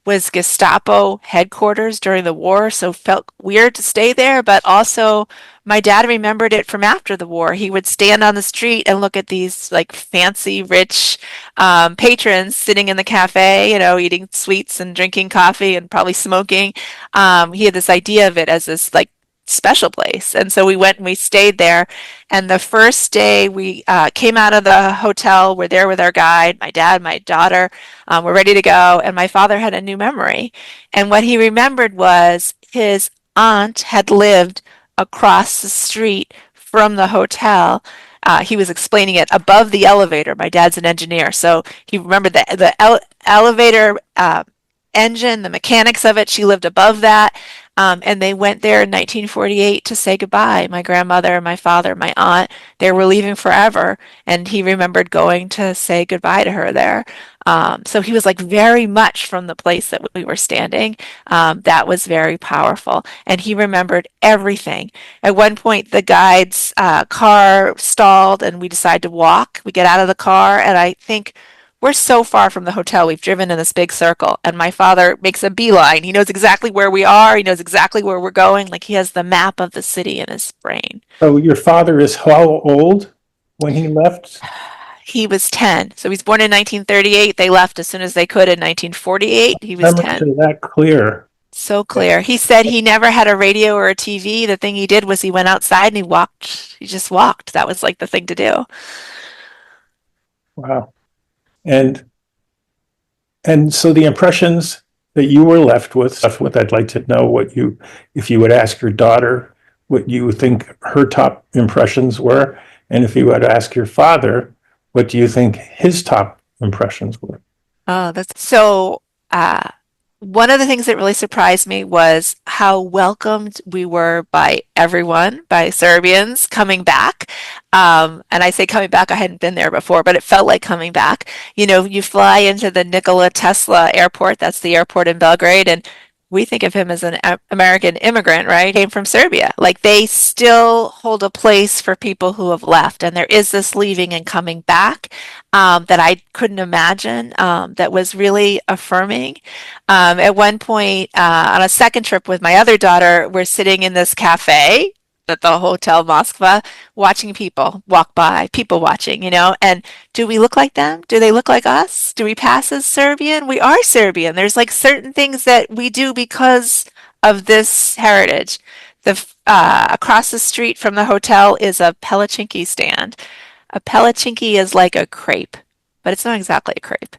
was Gestapo headquarters during the war, so felt weird to stay there, but also my dad remembered it from after the war. He would stand on the street and look at these like fancy, rich patrons sitting in the cafe, eating sweets and drinking coffee and probably smoking. He had this idea of it as this like special place. And so we went and we stayed there. And the first day we came out of the hotel, we're there with our guide, my dad, my daughter, we're ready to go. And my father had a new memory. And what he remembered was his aunt had lived across the street from the hotel. He was explaining it above the elevator. My dad's an engineer. So he remembered the elevator engine, the mechanics of it. She lived above that. And they went there in 1948 to say goodbye. My grandmother, my father, my aunt, they were leaving forever. And he remembered going to say goodbye to her there. So he was like very much from the place that we were standing. That was very powerful. And he remembered everything. At one point, the guide's car stalled and we decided to walk. We get out of the car and I think, we're so far from the hotel. We've driven in this big circle, and my father makes a beeline. He knows exactly where we are. He knows exactly where we're going. Like he has the map of the city in his brain. So your father is how old when he left? He was 10. So he was born in 1938. They left as soon as they could in 1948. He was Memories 10. are that clear. So clear. He said he never had a radio or a TV. The thing he did was he went outside and he walked. He just walked. That was like the thing to do. Wow. And so the impressions that you were left with, I'd like to know if you would ask your daughter what you think her top impressions were, and if you would ask your father, what do you think his top impressions were? Oh, that's so. One of the things that really surprised me was how welcomed we were by everyone, by Serbians coming back. And I say coming back, I hadn't been there before, but it felt like coming back. You know, you fly into the Nikola Tesla airport, that's the airport in Belgrade, and we think of him as an American immigrant, right? Came from Serbia. Like they still hold a place for people who have left. And there is this leaving and coming back that I couldn't imagine, that was really affirming. At one point, on a second trip with my other daughter, we're sitting in this cafe at the Hotel Moskva, watching people walk by, people watching, you know, and do we look like them? Do they look like us? Do we pass as Serbian? We are Serbian. There's like certain things that we do because of this heritage. Across the street from the hotel is a Pelachinki stand. A Pelachinki is like a crepe, but it's not exactly a crepe.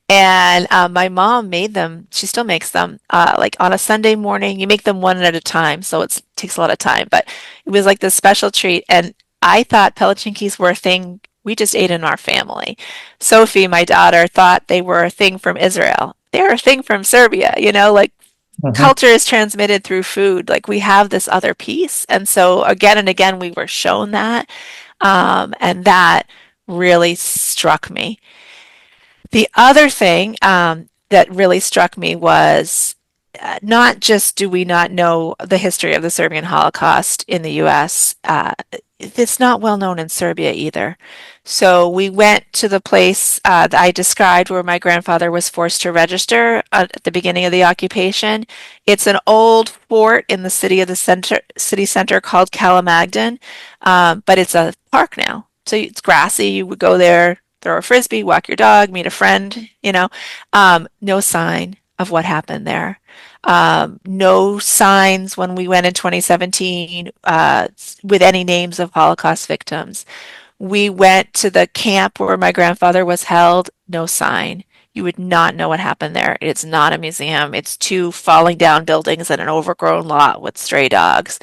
And my mom made them. She still makes them. Like on a Sunday morning, you make them one at a time, so it takes a lot of time. But it was like this special treat, and I thought pelachinkis were a thing we just ate in our family. Sophie, my daughter, thought they were a thing from Israel. They're a thing from Serbia. You know, like Mhm. culture is transmitted through food. Like we have this other piece, and so again and again we were shown that, and that really struck me. The other thing that really struck me was not just do we not know the history of the Serbian Holocaust in the US, it's not well known in Serbia either. So we went to the place that I described where my grandfather was forced to register at the beginning of the occupation. It's an old fort in the city center called Kalamagdan, but it's a park now. So it's grassy. You would go there, throw a frisbee, walk your dog, meet a friend, you know. No sign of what happened there. No signs when we went in 2017 with any names of Holocaust victims. We went to the camp where my grandfather was held, no sign. You would not know what happened there. It's not a museum. It's two falling down buildings and an overgrown lot with stray dogs.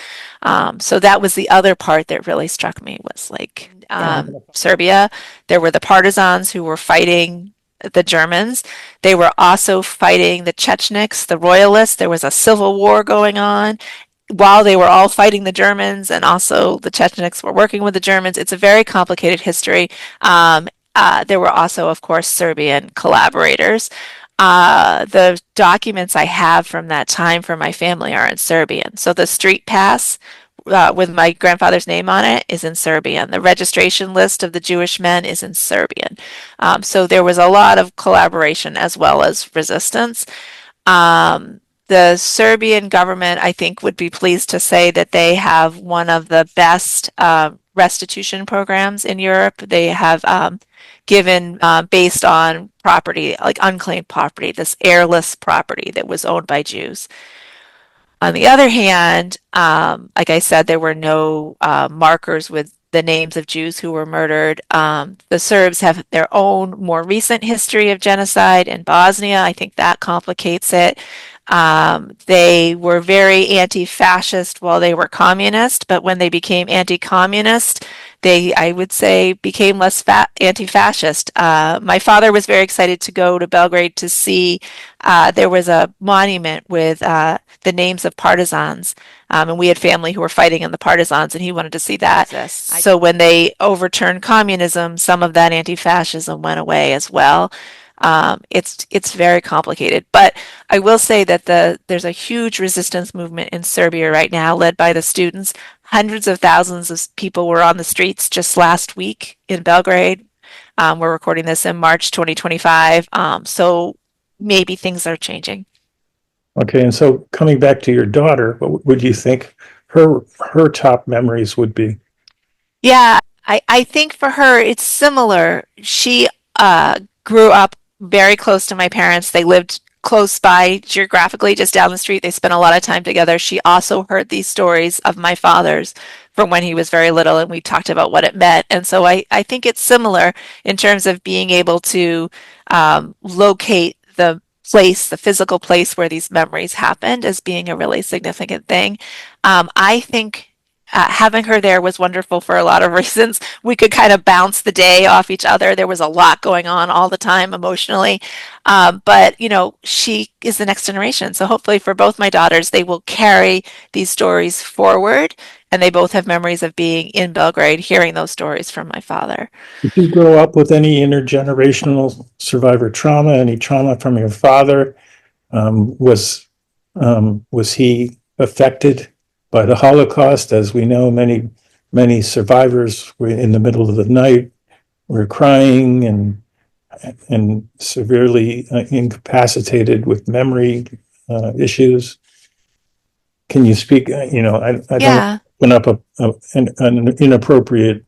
So that was the other part that really struck me was like Serbia. There were the partisans who were fighting the Germans. They were also fighting the Checheniks, the royalists. There was a civil war going on while they were all fighting the Germans, and also the Checheniks were working with the Germans. It's a very complicated history. There were also, of course, Serbian collaborators. The documents I have from that time for my family are in Serbian. So the street pass with my grandfather's name on it is in Serbian. The registration list of the Jewish men is in Serbian. So there was a lot of collaboration as well as resistance. The Serbian government, I think, would be pleased to say that they have one of the best restitution programs in Europe. They have given based on property, like unclaimed property, this heirless property that was owned by Jews. On the other hand, like I said, there were no markers with the names of Jews who were murdered. The Serbs have their own more recent history of genocide in Bosnia. I think that complicates it. They were very anti-fascist while they were communist, but when they became anti-communist, they, I would say, became less anti-fascist. My father was very excited to go to Belgrade to see. There was a monument with the names of partisans, and we had family who were fighting in the partisans, and he wanted to see that. So when they overturned communism, some of that anti-fascism went away as well. It's very complicated, but I will say that there's a huge resistance movement in Serbia right now, led by the students. Hundreds of thousands of people were on the streets just last week in Belgrade. We're recording this in March 2025, so maybe things are changing. Okay, and so coming back to your daughter, what would you think her top memories would be? Yeah, I think for her, it's similar. She grew up very close to my parents. They lived close by geographically, just down the street. They spent a lot of time together. She also heard these stories of my father's from when he was very little, and we talked about what it meant. And so I think it's similar in terms of being able to locate the place, the physical place where these memories happened as being a really significant thing. I think having her there was wonderful for a lot of reasons. We could kind of bounce the day off each other. There was a lot going on all the time emotionally. But, you know, she is the next generation. So hopefully for both my daughters, they will carry these stories forward. And they both have memories of being in Belgrade, hearing those stories from my father. Did you grow up with any intergenerational survivor trauma, any trauma from your father? Was he affected by the Holocaust? As we know, many survivors were in the middle of the night, were crying and severely incapacitated with memory issues. Can you speak? You know, I don't Yeah. open up an inappropriate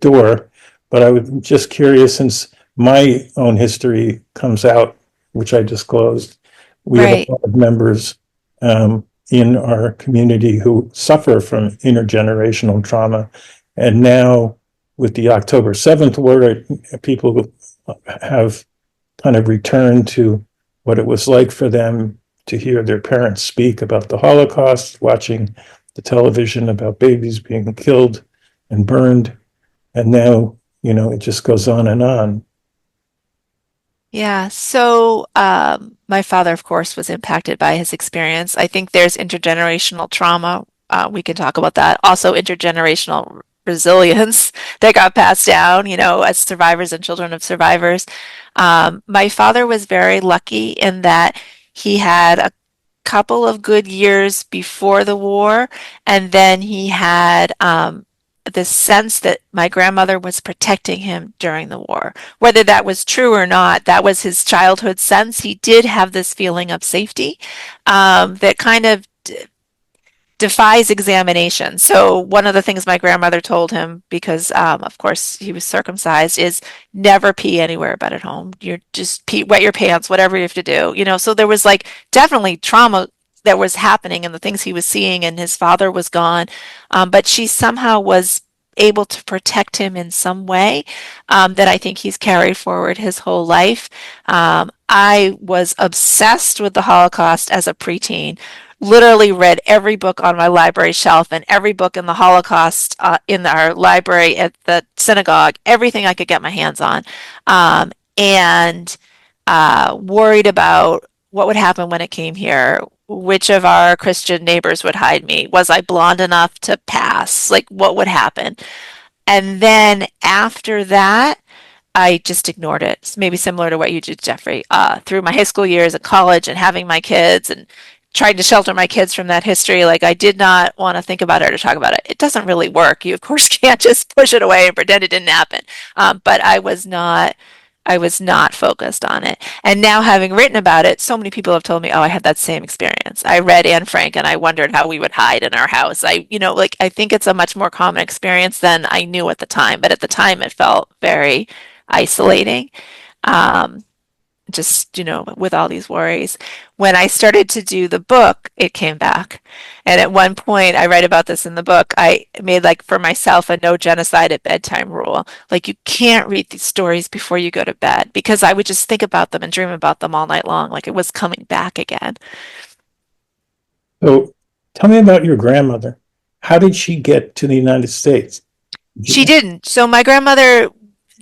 door, but I was just curious, since my own history comes out, which I disclosed. We have Right. a lot of members in our community who suffer from intergenerational trauma. And now with the October 7th war, people have kind of returned to what it was like for them to hear their parents speak about the Holocaust, watching the television about babies being killed and burned. And now, you know, it just goes on and on. Yeah. So, my father, of course, was impacted by his experience. I think there's intergenerational trauma. We can talk about that. Also, intergenerational resilience that got passed down, you know, as survivors and children of survivors. My father was very lucky in that he had a couple of good years before the war, and then he had the sense that my grandmother was protecting him during the war. Whether that was true or not, that was his childhood sense. He did have this feeling of safety that kind of defies examination. So one of the things my grandmother told him, because of course he was circumcised, is never pee anywhere but at home. You're just pee, wet your pants, whatever you have to do. You know, so there was like definitely trauma that was happening and the things he was seeing, and his father was gone. But she somehow was able to protect him in some way that I think he's carried forward his whole life. I was obsessed with the Holocaust as a preteen, literally read every book on my library shelf and every book in the Holocaust in our library at the synagogue, everything I could get my hands on, and worried about what would happen when it came here. Which of our Christian neighbors would hide me? Was I blonde enough to pass? Like, what would happen? And then after that, I just ignored it. It's maybe similar to what you did, Jeffrey. Through my high school years at college and having my kids and trying to shelter my kids from that history, like I did not want to think about it or talk about it. It doesn't really work. You, of course, can't just push it away and pretend it didn't happen. But I was not focused on it. And now having written about it, so many people have told me, oh, I had that same experience. I read Anne Frank and I wondered how we would hide in our house. Like I think it's a much more common experience than I knew at the time. But at the time it felt very isolating. Um, just, with all these worries. When I started to do the book, it came back. And at one point, I write about this in the book, I made like for myself a no genocide at bedtime rule. Like you can't read these stories before you go to bed because I would just think about them and dream about them all night long. Like it was coming back again. So tell me about your grandmother. How did she get to the United States? She didn't. So my grandmother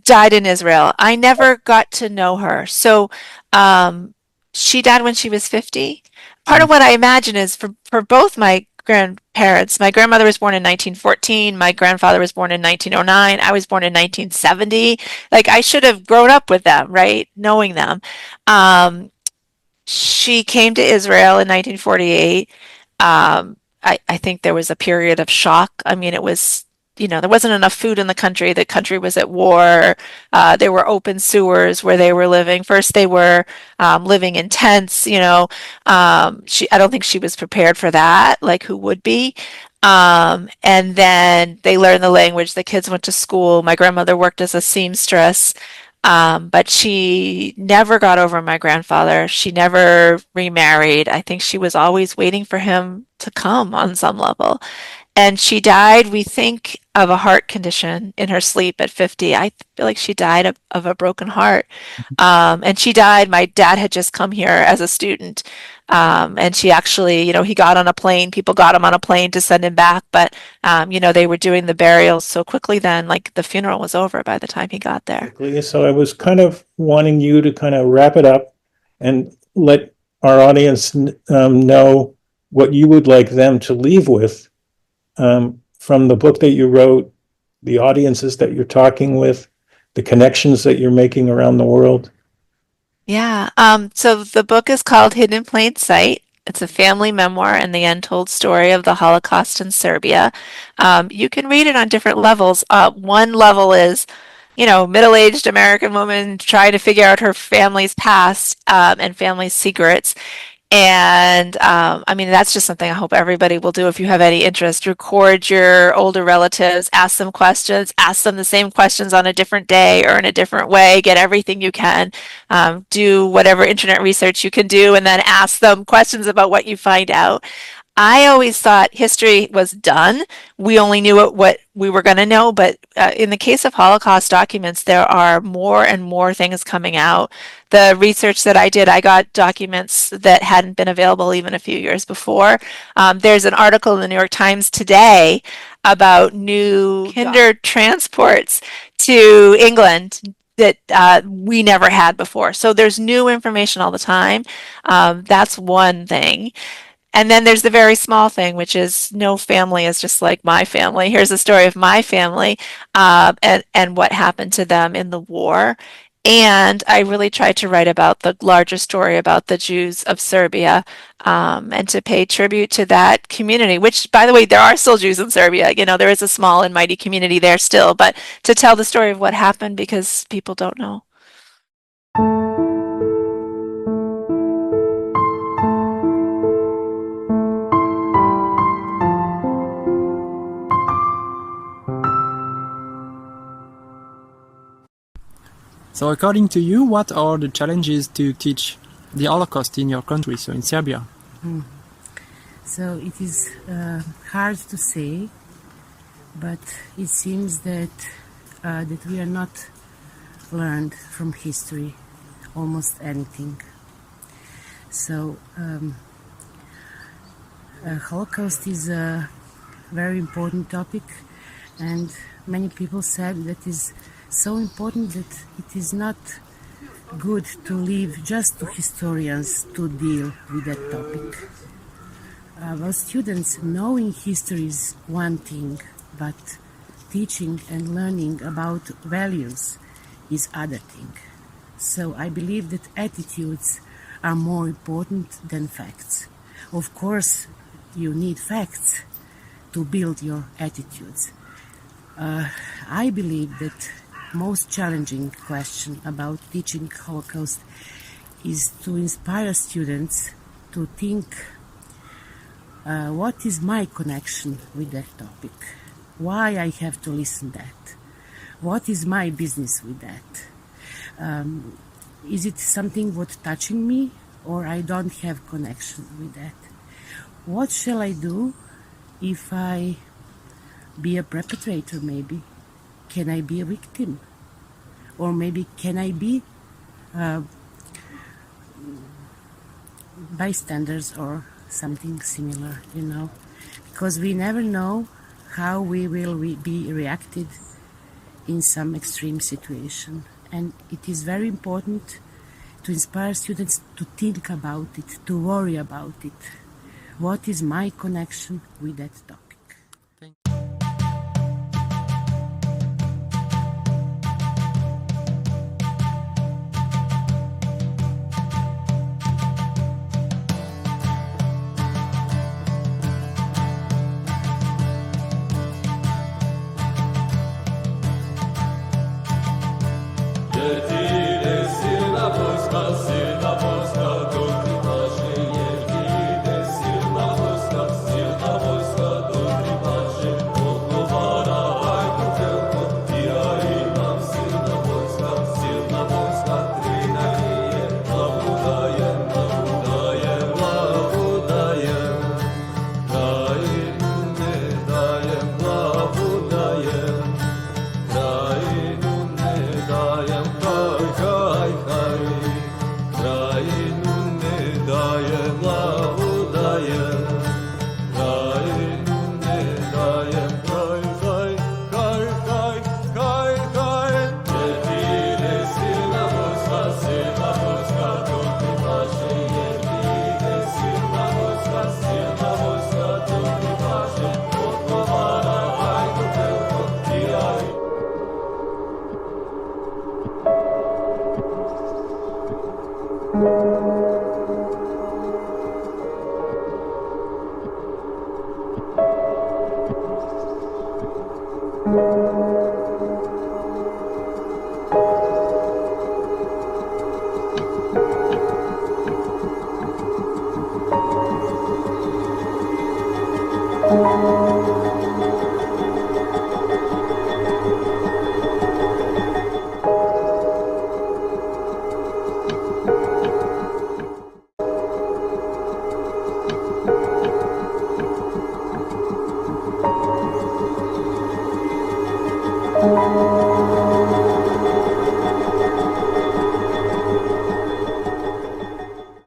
died in Israel. I never got to know her. So she died when she was 50. Part of what I imagine is for both my grandparents, my grandmother was born in 1914, my grandfather was born in 1909, I was born in 1970. Like I should have grown up with them, right? Knowing them. She came to Israel in 1948. I think there was a period of shock. I mean, it was, there wasn't enough food in the country. The country was at war. There were open sewers where they were living. First, they were living in tents. I don't think she was prepared for that. Like, who would be? And then they learned the language. The kids went to school. My grandmother worked as a seamstress, but she never got over my grandfather. She never remarried. I think she was always waiting for him to come on some level. And she died, we think, of a heart condition in her sleep at 50. I feel like she died of a broken heart. And she died. My dad had just come here as a student. And she actually, he got on a plane. People got him on a plane to send him back. But, they were doing the burials so quickly then, like the funeral was over by the time he got there. So I was kind of wanting you to kind of wrap it up and let our audience know what you would like them to leave with from the book that you wrote, the audiences that you're talking with, the connections that you're making around the world. Yeah. So the book is called Hidden in Plain Sight. It's a family memoir and the untold story of the Holocaust in Serbia. You can read it on different levels. One level is, middle-aged American woman trying to figure out her family's past and family's secrets. And that's just something I hope everybody will do if you have any interest. Record your older relatives, ask them questions, ask them the same questions on a different day or in a different way, get everything you can, do whatever internet research you can do, and then ask them questions about what you find out. I always thought history was done. We only knew what we were going to know, but in the case of Holocaust documents, there are more and more things coming out. The research that I did, I got documents that hadn't been available even a few years before. There's an article in the New York Times today about new kinder transports to England that we never had before. So there's new information all the time. That's one thing. And then there's the very small thing, which is no family is just like my family. Here's the story of my family and what happened to them in the war. And I really tried to write about the larger story about the Jews of Serbia and to pay tribute to that community, which, by the way, there are still Jews in Serbia. There is a small and mighty community there still, but to tell the story of what happened because people don't know. So according to you, what are the challenges to teach the Holocaust in your country, so in Serbia? So it is hard to say, but it seems that we are not learned from history almost anything. So Holocaust is a very important topic, and many people said that is so important that it is not good to leave just to historians to deal with that topic. Well, students knowing history is one thing, but teaching and learning about values is other thing. So I believe that attitudes are more important than facts. Of course, you need facts to build your attitudes. I believe that most challenging question about teaching Holocaust is to inspire students to think what is my connection with that topic? Why I have to listen that? What is my business with that? Is it something what touching me or I don't have connection with that? What shall I do if I be a perpetrator maybe? Can I be a victim? Or maybe can I be bystanders or something similar, Because we never know how we will be reacted in some extreme situation. And it is very important to inspire students to think about it, to worry about it. What is my connection with that topic? Silna Polska, you.